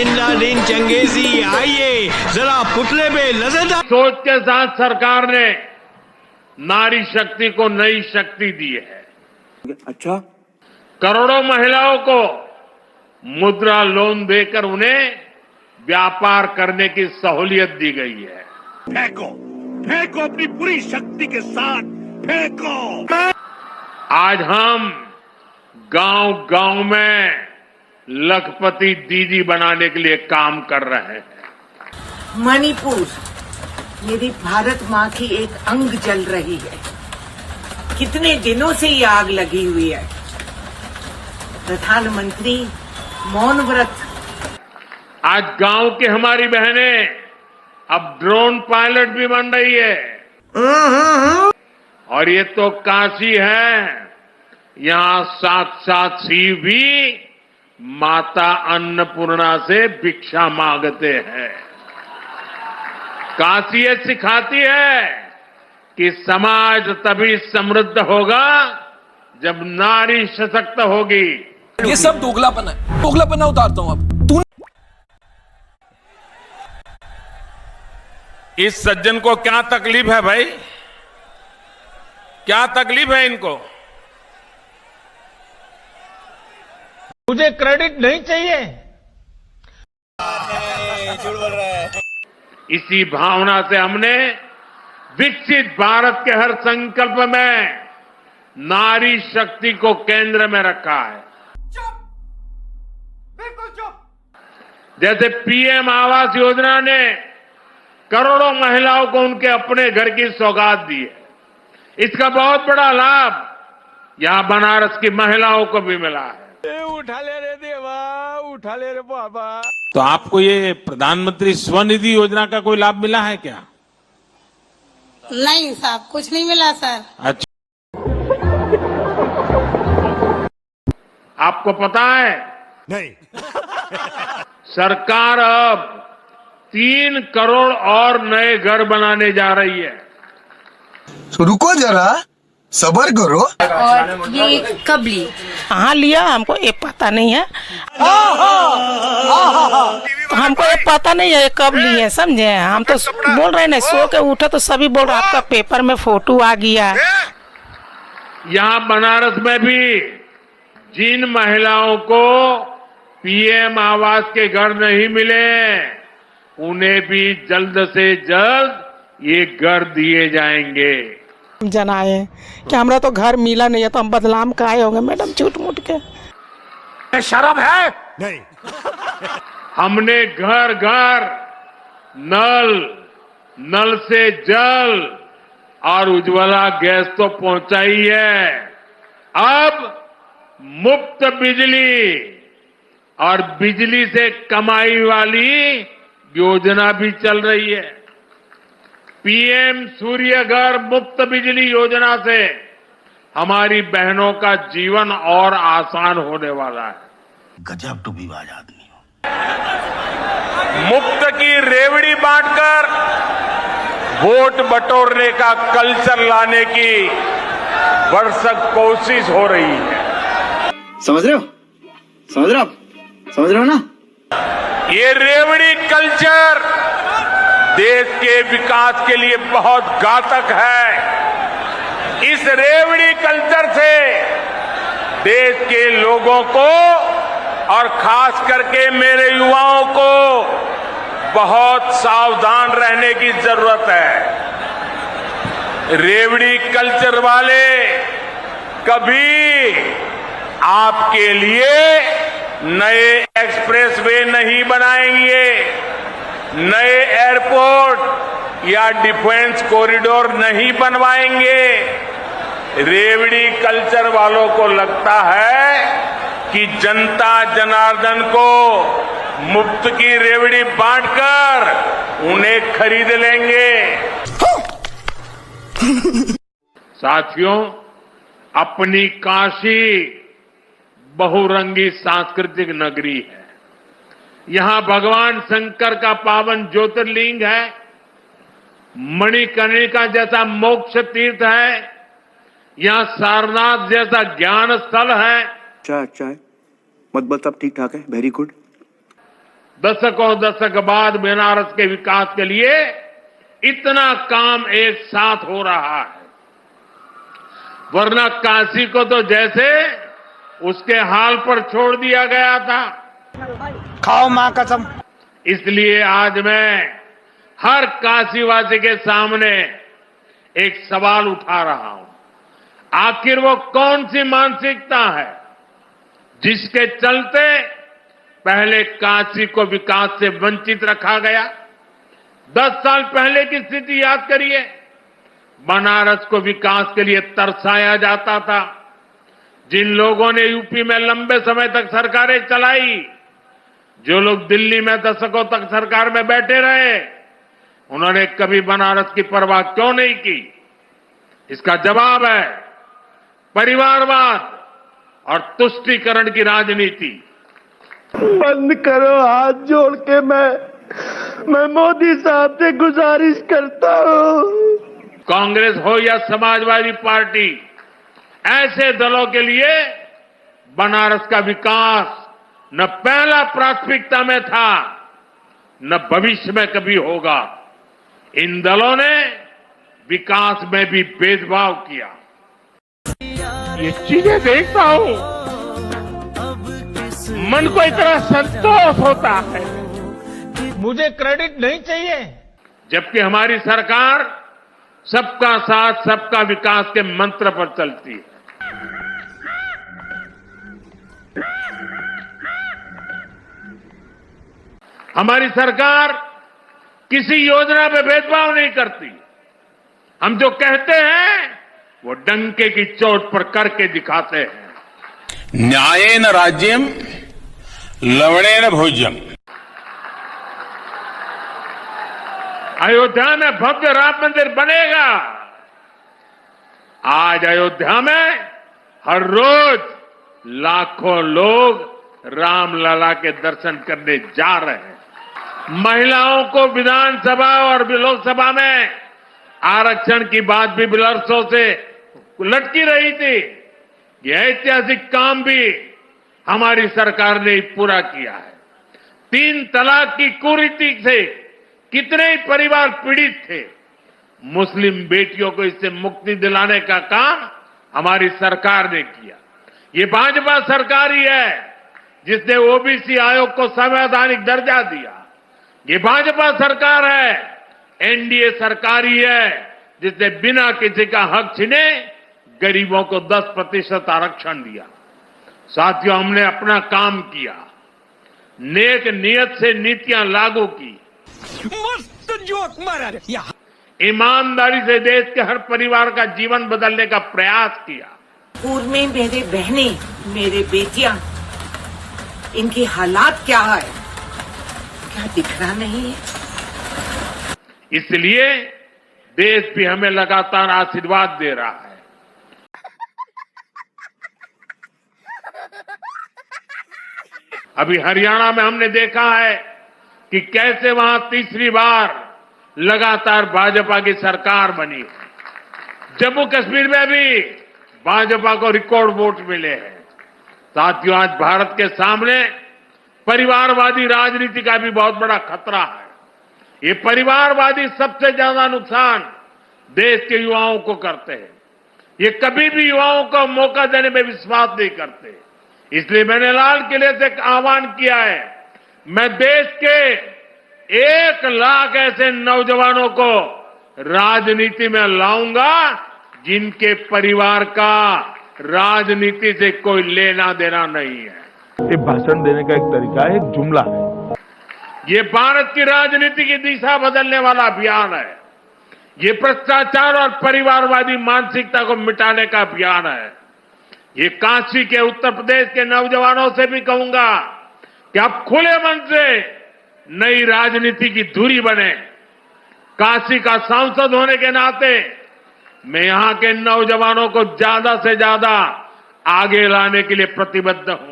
दिन चंगेजी, आइए जरा पुतले पे नजर डाल। सोच के साथ सरकार ने नारी शक्ति को नई शक्ति दी है। अच्छा, करोड़ों महिलाओं को मुद्रा लोन देकर उन्हें व्यापार करने की सहूलियत दी गई है। फेंको, फेंको अपनी पूरी शक्ति के साथ फेंको। आज हम गांव-गांव में लखपति दीदी बनाने के लिए काम कर रहे हैं। मणिपुर मेरी भारत माँ की एक अंग जल रही है। कितने दिनों से ये आग लगी हुई है। प्रधानमंत्री मौन व्रत। आज गांव की हमारी बहनें अब ड्रोन पायलट भी बन रही है। और ये तो काशी है, यहां साक्षात शिव भी माता अन्नपूर्णा से भिक्षा मांगते हैं। काशी ये सिखाती है कि समाज तभी समृद्ध होगा जब नारी सशक्त होगी। ये सब दोगलापन है, दोगलापन उतारता हूं अब। इस सज्जन को क्या तकलीफ है भाई? क्या तकलीफ है इनको? मुझे क्रेडिट नहीं चाहिए। इसी भावना से हमने विकसित भारत के हर संकल्प में नारी शक्ति को केंद्र में रखा है। जैसे पीएम आवास योजना ने करोड़ों महिलाओं को उनके अपने घर की सौगात दी है। इसका बहुत बड़ा लाभ यहां बनारस की महिलाओं को भी मिला है। उठा ले रे देवा, उठा ले रे बाबा। तो आपको ये प्रधानमंत्री स्वनिधि योजना का कोई लाभ मिला है क्या? नहीं साहब, कुछ नहीं मिला सर। अच्छा, आपको पता है? नहीं। सरकार अब 3 करोड़ और नए घर बनाने जा रही है। तो रुको जरा, सबर करो। और ये कब ली? कहाँ लिया हमको ये पता नहीं है। हमको ये पता नहीं है कब लिए, समझे? हम तो बोल रहे हैं सो के उठे तो सभी बोल रहे आपका पेपर में फोटो आ गया। यहां बनारस में भी जिन महिलाओं को पीएम आवास के घर नहीं मिले, उन्हें भी जल्द से जल्द ये घर दिए जाएंगे। जनाए कि हमरा तो घर मिला नहीं है तो हम बदनाम काहे होंगे मैडम झूठ मूठ के। शर्म है? नहीं। हमने घर घर नल से जल और उज्ज्वला गैस तो पहुंचाई है। अब मुफ्त बिजली और बिजली से कमाई वाली योजना भी चल रही है। पीएम सूर्य घर मुफ्त बिजली योजना से हमारी बहनों का जीवन और आसान होने वाला है। गजब टूबीबाज आदमी हो। मुफ्त की रेवड़ी बांटकर वोट बटोरने का कल्चर लाने की भरसक कोशिश हो रही है। समझ रहे हो? समझ रहे हो आप? समझ रहे हो ना? ये रेवड़ी कल्चर देश के विकास के लिए बहुत घातक है। इस रेवड़ी कल्चर से देश के लोगों को और खास करके मेरे युवाओं को बहुत सावधान रहने की जरूरत है। रेवड़ी कल्चर वाले कभी आपके लिए नए एक्सप्रेसवे नहीं बनाएंगे, नए एयरपोर्ट या डिफेंस कॉरिडोर नहीं बनवाएंगे। रेवड़ी कल्चर वालों को लगता है कि जनता जनार्दन को मुफ्त की रेवड़ी बांटकर उन्हें खरीद लेंगे। साथियों, अपनी काशी बहुरंगी सांस्कृतिक नगरी है। यहां भगवान शंकर का पावन ज्योतिर्लिंग है, मणिकर्णिका जैसा मोक्ष तीर्थ है, यहां सारनाथ जैसा ज्ञान स्थल है। अच्छा है। मत सब ठीक ठाक है। Very good. दशक बाद बनारस के विकास के लिए इतना काम एक साथ हो रहा है। वरना काशी को तो जैसे उसके हाल पर छोड़ दिया गया था। खाओ माँ कसम। इसलिए आज मैं हर काशीवासी के सामने एक सवाल उठा रहा हूं। आखिर वो कौन सी मानसिकता है जिसके चलते पहले काशी को विकास से वंचित रखा गया? 10 साल पहले की स्थिति याद करिए। बनारस को विकास के लिए तरसाया जाता था। जिन लोगों ने यूपी में लंबे समय तक सरकारें चलाई, जो लोग दिल्ली में दशकों तक सरकार में बैठे रहे, उन्होंने कभी बनारस की परवाह क्यों नहीं की? इसका जवाब है परिवारवाद और तुष्टीकरण की राजनीति। बंद करो, हाथ जोड़ के मैं मोदी साहब से गुजारिश करता हूँ। कांग्रेस हो या समाजवादी पार्टी, ऐसे दलों के लिए बनारस का विकास न पहला प्राथमिकता में था, न भविष्य में कभी होगा। इन दलों ने विकास में भी भेदभाव किया। ये चीजें देखता हूं, मन को इतना संतोष होता है। मुझे क्रेडिट नहीं चाहिए। जबकि हमारी सरकार सबका साथ सबका विकास के मंत्र पर चलती है। हमारी सरकार किसी योजना पे भेदभाव नहीं करती। हम जो कहते हैं वो डंके की चोट पर करके दिखाते हैं। न्यायेन राज्यम लवणेन भोज्यम। अयोध्या में भव्य राम मंदिर बनेगा। आज अयोध्या में हर रोज लाखों लोग रामलला के दर्शन करने जा रहे हैं। महिलाओं को विधानसभा और लोकसभा में आरक्षण की बात भी वर्षों से लटकी रही थी। यह ऐतिहासिक काम भी हमारी सरकार ने पूरा किया है। 3 तलाक की कुरीति से कितने ही परिवार पीड़ित थे। मुस्लिम बेटियों को इससे मुक्ति दिलाने का काम हमारी सरकार ने किया। ये भाजपा सरकार ही है जिसने ओबीसी आयोग को संवैधानिक दर्जा दिया। ये भाजपा सरकार है, एनडीए सरकार ही है जिसने बिना किसी का हक छीने गरीबों को 10% आरक्षण दिया। साथियों, हमने अपना काम किया, नेक नियत से नीतियां लागू की, मस्त जोक मारा रे। ईमानदारी से देश के हर परिवार का जीवन बदलने का प्रयास किया। पूर्व में मेरे बहनें, मेरे बेटियां, इनके हालात क्या है, क्या दिख रहा नहीं है? इसलिए देश भी हमें लगातार आशीर्वाद दे रहा है। अभी हरियाणा में हमने देखा है कि कैसे वहां तीसरी बार लगातार भाजपा की सरकार बनी है। जम्मू कश्मीर में भी भाजपा को रिकॉर्ड वोट मिले हैं। साथियों, आज भारत के सामने परिवारवादी राजनीति का भी बहुत बड़ा खतरा है। ये परिवारवादी सबसे ज्यादा नुकसान देश के युवाओं को करते हैं। ये कभी भी युवाओं को मौका देने में विश्वास नहीं करते। इसलिए मैंने लाल किले से एक आह्वान किया है। मैं देश के 1 लाख ऐसे नौजवानों को राजनीति में लाऊंगा जिनके परिवार का राजनीति से कोई लेना देना नहीं है। ये भाषण देने का एक तरीका है, एक जुमला है। ये भारत की राजनीति की दिशा बदलने वाला अभियान है। ये भ्रष्टाचार और परिवारवादी मानसिकता को मिटाने का अभियान है। ये काशी के उत्तर प्रदेश के नौजवानों से भी कहूंगा कि आप खुले मन से नई राजनीति की धुरी बने। काशी का सांसद होने के नाते मैं यहां के नौजवानों को ज्यादा से ज्यादा आगे लाने के लिए प्रतिबद्ध हूं।